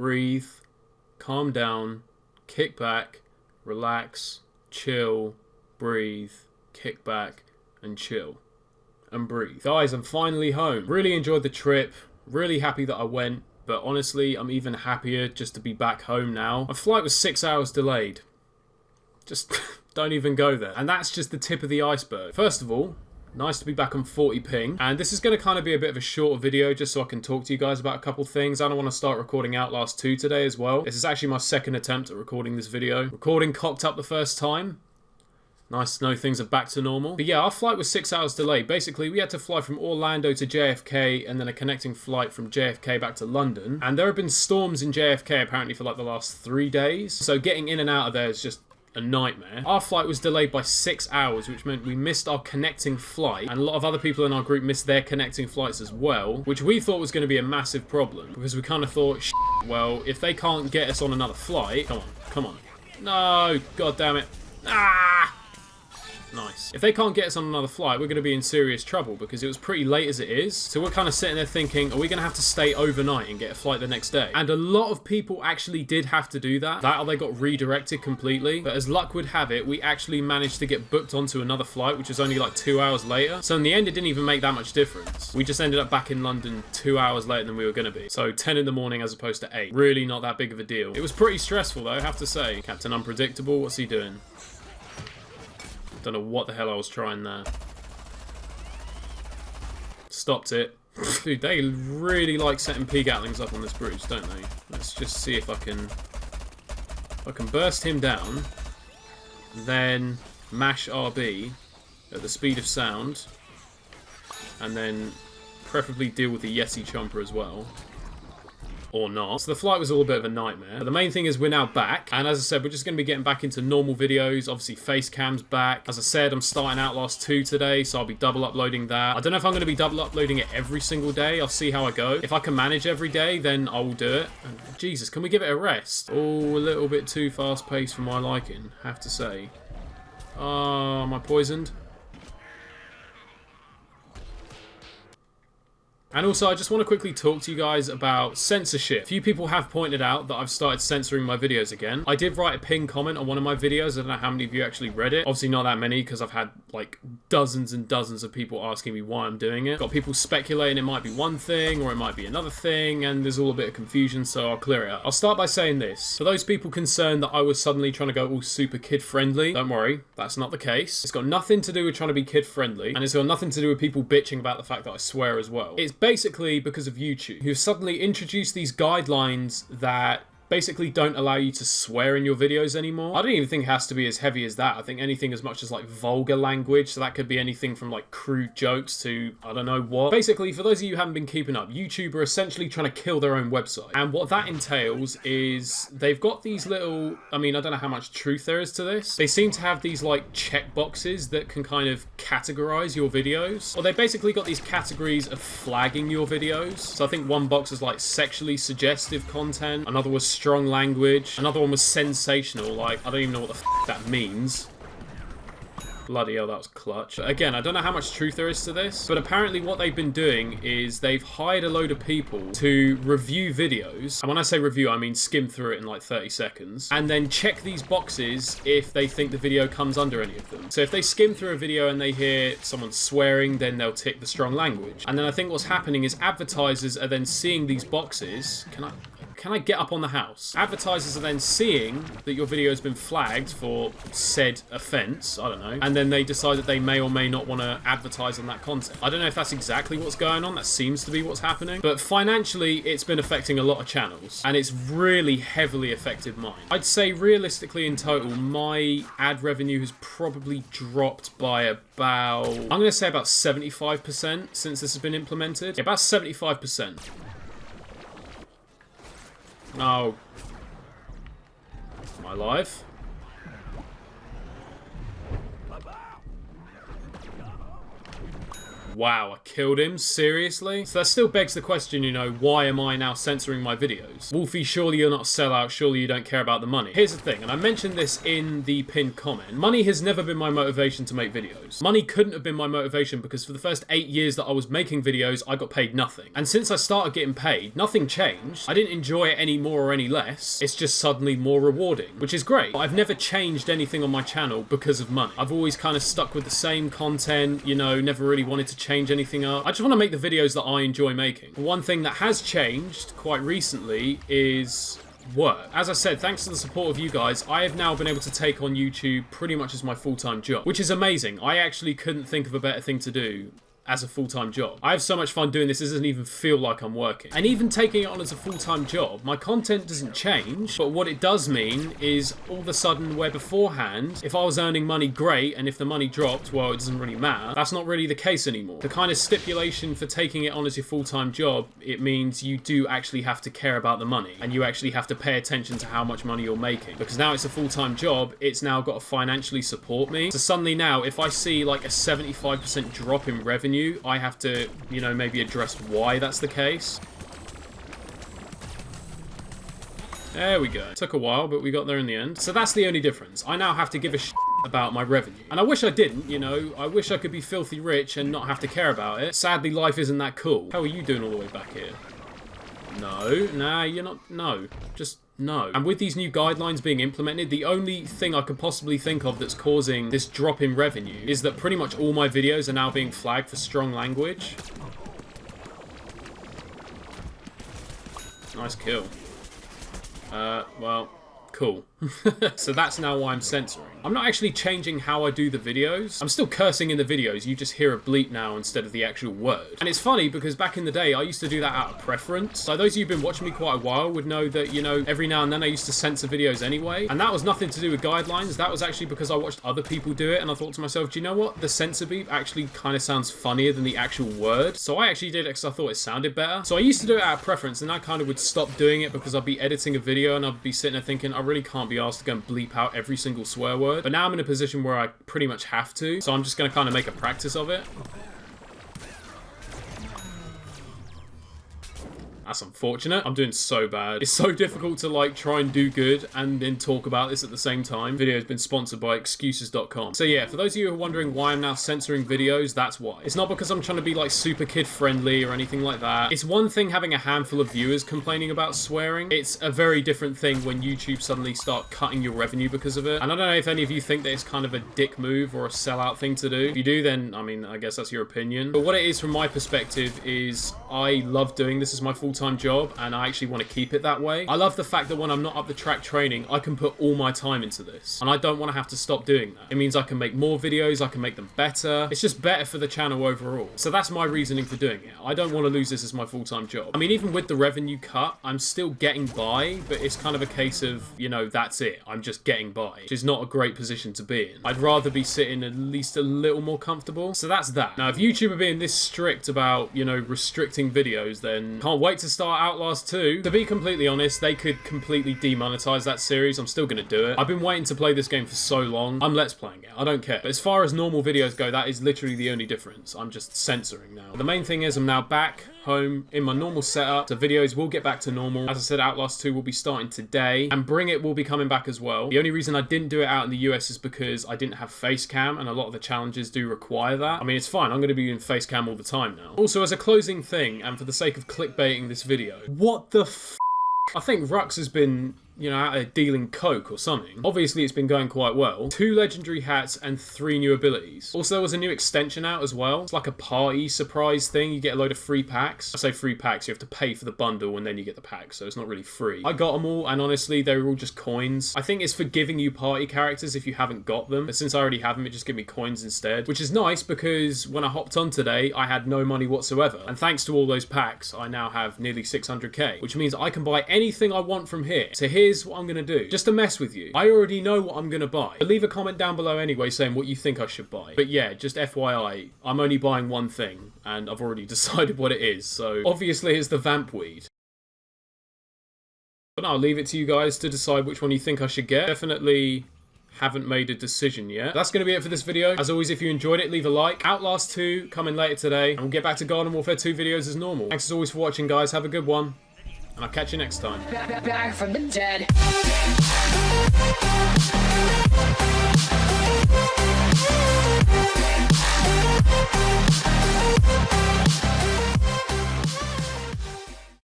breathe, calm down, kick back, relax, chill, breathe, kick back, and chill. And breathe. Guys, I'm finally home. Really enjoyed the trip. Really happy that I went. But honestly, I'm even happier just to be back home now. My flight was 6 hours delayed. Just don't even go there. And that's just the tip of the iceberg. First of all, nice to be back on 40 ping. And this is going to kind of be a bit of a shorter video just so I can talk to you guys about a couple things. I don't want to start recording Outlast 2 today as well. This is actually my second attempt at recording this video. Recording cocked up the first time. Nice to know things are back to normal. But yeah, our flight was 6 hours delayed. Basically, we had to fly from Orlando to JFK and then a connecting flight from JFK back to London. And there have been storms in JFK apparently for like the last 3 days. So getting in and out of there is just a nightmare. Our flight was delayed by 6 hours, which meant we missed our connecting flight, and a lot of other people in our group missed their connecting flights as well, which we thought was going to be a massive problem, because we kind of thought, well, if they can't get us on another flight... Come on. No, god damn it. Ah! Nice. If they can't get us on another flight, we're going to be in serious trouble because it was pretty late as it is. So we're kind of sitting there thinking, are we going to have to stay overnight and get a flight the next day? And a lot of people actually did have to do that. That or they got redirected completely. But as luck would have it, we actually managed to get booked onto another flight, which was only like 2 hours later. So in the end, it didn't even make that much difference. We just ended up back in London 2 hours later than we were going to be. So 10 in the morning as opposed to 8. Really not that big of a deal. It was pretty stressful though, I have to say. Captain Unpredictable, what's he doing? Don't know what the hell I was trying there. Stopped it. Dude, they really like setting P-Gatlings up on this bridge, don't they? Let's just see if I can burst him down, then mash RB at the speed of sound, and then preferably deal with the Yeti Chomper as well. Or not. So the flight was all a bit of a nightmare. But the main thing is we're now back. And as I said, we're just going to be getting back into normal videos. Obviously, face cam's back. As I said, I'm starting Outlast 2 today, so I'll be double uploading that. I don't know if I'm going to be double uploading it every single day. I'll see how I go. If I can manage every day, then I will do it. And Jesus, can we give it a rest? Oh, a little bit too fast-paced for my liking, have to say. Oh, am I poisoned? And also, I just want to quickly talk to you guys about censorship. A few people have pointed out that I've started censoring my videos again. I did write a pinned comment on one of my videos. I don't know how many of you actually read it. Obviously not that many, because I've had like dozens and dozens of people asking me why I'm doing it. Got people speculating it might be one thing or it might be another thing, and there's all a bit of confusion, so I'll clear it up. I'll start by saying this. For those people concerned that I was suddenly trying to go all super kid-friendly, don't worry, that's not the case. It's got nothing to do with trying to be kid-friendly, and it's got nothing to do with people bitching about the fact that I swear as well. It's basically because of YouTube, who've suddenly introduced these guidelines that basically don't allow you to swear in your videos anymore. I don't even think it has to be as heavy as that. I think anything as much as like vulgar language, so that could be anything from like crude jokes to I don't know what. Basically, for those of you who haven't been keeping up, YouTube are essentially trying to kill their own website. And what that entails is they've got these little, I mean, I don't know how much truth there is to this. They seem to have these like check boxes that can kind of categorize your videos. Or they basically got these categories of flagging your videos. So I think one box is like sexually suggestive content, another was strong language, another one was sensational, like I don't even know what the f that means. Bloody hell, that was clutch. But again, I don't know how much truth there is to this, but apparently what they've been doing is they've hired a load of people to review videos. And when I say review, I mean skim through it in like 30 seconds. And then check these boxes if they think the video comes under any of them. So if they skim through a video and they hear someone swearing, then they'll tick the strong language. And then I think what's happening is advertisers are then seeing these boxes. Can I get up on the house? Advertisers are then seeing that your video has been flagged for said offense, I don't know, and then they decide that they may or may not want to advertise on that content. I don't know if that's exactly what's going on. That seems to be what's happening. But financially, it's been affecting a lot of channels, and it's really heavily affected mine. I'd say realistically in total, my ad revenue has probably dropped by about, I'm going to say about 75% since this has been implemented. Yeah, about 75%. Oh. Am I alive? Wow, I killed him? Seriously? So that still begs the question, you know, why am I now censoring my videos? Wolfy, surely you're not a sellout, surely you don't care about the money. Here's the thing, and I mentioned this in the pinned comment. Money has never been my motivation to make videos. Money couldn't have been my motivation because for the first 8 years that I was making videos, I got paid nothing. And since I started getting paid, nothing changed. I didn't enjoy it any more or any less. It's just suddenly more rewarding, which is great. But I've never changed anything on my channel because of money. I've always kind of stuck with the same content, you know, never really wanted to change anything up. I just want to make the videos that I enjoy making. One thing that has changed quite recently is work. As I said, thanks to the support of you guys, I have now been able to take on YouTube pretty much as my full-time job, which is amazing. I actually couldn't think of a better thing to do as a full-time job. I have so much fun doing this, it doesn't even feel like I'm working. And even taking it on as a full-time job, my content doesn't change, but what it does mean is all of a sudden where beforehand, if I was earning money, great, and if the money dropped, well, it doesn't really matter. That's not really the case anymore. The kind of stipulation for taking it on as your full-time job, it means you do actually have to care about the money, and you actually have to pay attention to how much money you're making. Because now it's a full-time job, it's now got to financially support me. So suddenly now, if I see like a 75% drop in revenue, I have to, you know, maybe address why that's the case. There we go. It took a while, but we got there in the end. So that's the only difference. I now have to give a shit about my revenue. And I wish I didn't, you know. I wish I could be filthy rich and not have to care about it. Sadly, life isn't that cool. How are you doing all the way back here? No. Nah, you're not. No. Just no. And with these new guidelines being implemented, the only thing I could possibly think of that's causing this drop in revenue is that pretty much all my videos are now being flagged for strong language. Nice kill. Well, cool. So that's now why I'm censoring. I'm not actually changing how I do the videos. I'm still cursing in the videos, you just hear a bleep now instead of the actual word. And it's funny because back in the day, I used to do that out of preference. So those of you who've been watching me quite a while would know that, you know, every now and then I used to censor videos anyway. And that was nothing to do with guidelines. That was actually because I watched other people do it and I thought to myself, do you know what? The censor beep actually kind of sounds funnier than the actual word. So I actually did it because I thought it sounded better. So I used to do it out of preference and I kind of would stop doing it because I'd be editing a video and I'd be sitting there thinking, I really can't be asked to go and bleep out every single swear word. But now I'm in a position where I pretty much have to, so I'm just going to kind of make a practice of it. That's unfortunate. I'm doing so bad. It's so difficult to like try and do good and then talk about this at the same time. Video has been sponsored by excuses.com. So yeah, for those of you who are wondering why I'm now censoring videos, that's why. It's not because I'm trying to be like super kid friendly or anything like that. It's one thing having a handful of viewers complaining about swearing. It's a very different thing when YouTube suddenly start cutting your revenue because of it. And I don't know if any of you think that it's kind of a dick move or a sellout thing to do. If you do, then I mean, I guess that's your opinion. But what it is from my perspective is I love doing this as my full-time job and I actually want to keep it that way. I love the fact that when I'm not up the track training, I can put all my time into this and I don't want to have to stop doing that. It means I can make more videos, I can make them better. It's just better for the channel overall. So that's my reasoning for doing it. I don't want to lose this as my full-time job. I mean, even with the revenue cut, I'm still getting by, but it's kind of a case of, you know, that's it. I'm just getting by, which is not a great position to be in. I'd rather be sitting at least a little more comfortable. So that's that. Now, if YouTube are being this strict about, you know, restricting videos, then can't wait to start Outlast 2. To be completely honest, they could completely demonetize that series. I'm still going to do it. I've been waiting to play this game for so long. I'm let's playing it. I don't care. But as far as normal videos go, that is literally the only difference. I'm just censoring now. The main thing is I'm now back home in my normal setup. So videos will get back to normal. As I said, Outlast 2 will be starting today and Bring It will be coming back as well. The only reason I didn't do it out in the US is because I didn't have face cam and a lot of the challenges do require that. I mean, it's fine. I'm going to be in face cam all the time now. Also, as a closing thing and for the sake of clickbaiting this video, what the f***? I think RUX has been, you know, out there dealing coke or something. Obviously, it's been going quite well. 2 legendary hats and 3 new abilities. Also, there was a new extension out as well. It's like a party surprise thing. You get a load of free packs. I say free packs, you have to pay for the bundle and then you get the pack, so it's not really free. I got them all, and honestly, they were all just coins. I think it's for giving you party characters if you haven't got them. But since I already have them, it just gave me coins instead, which is nice because when I hopped on today, I had no money whatsoever. And thanks to all those packs, I now have nearly 600k, which means I can buy anything I want from here. So here's what I'm going to do. Just to mess with you. I already know what I'm going to buy. But leave a comment down below anyway saying what you think I should buy. But yeah, just FYI, I'm only buying one thing and I've already decided what it is. So obviously it's the vamp weed. But I'll leave it to you guys to decide which one you think I should get. Definitely haven't made a decision yet. That's going to be it for this video. As always, if you enjoyed it, leave a like. Outlast 2 coming later today, and we'll get back to Garden Warfare 2 videos as normal. Thanks as always for watching, guys. Have a good one, and I'll catch you next time. Back from the dead.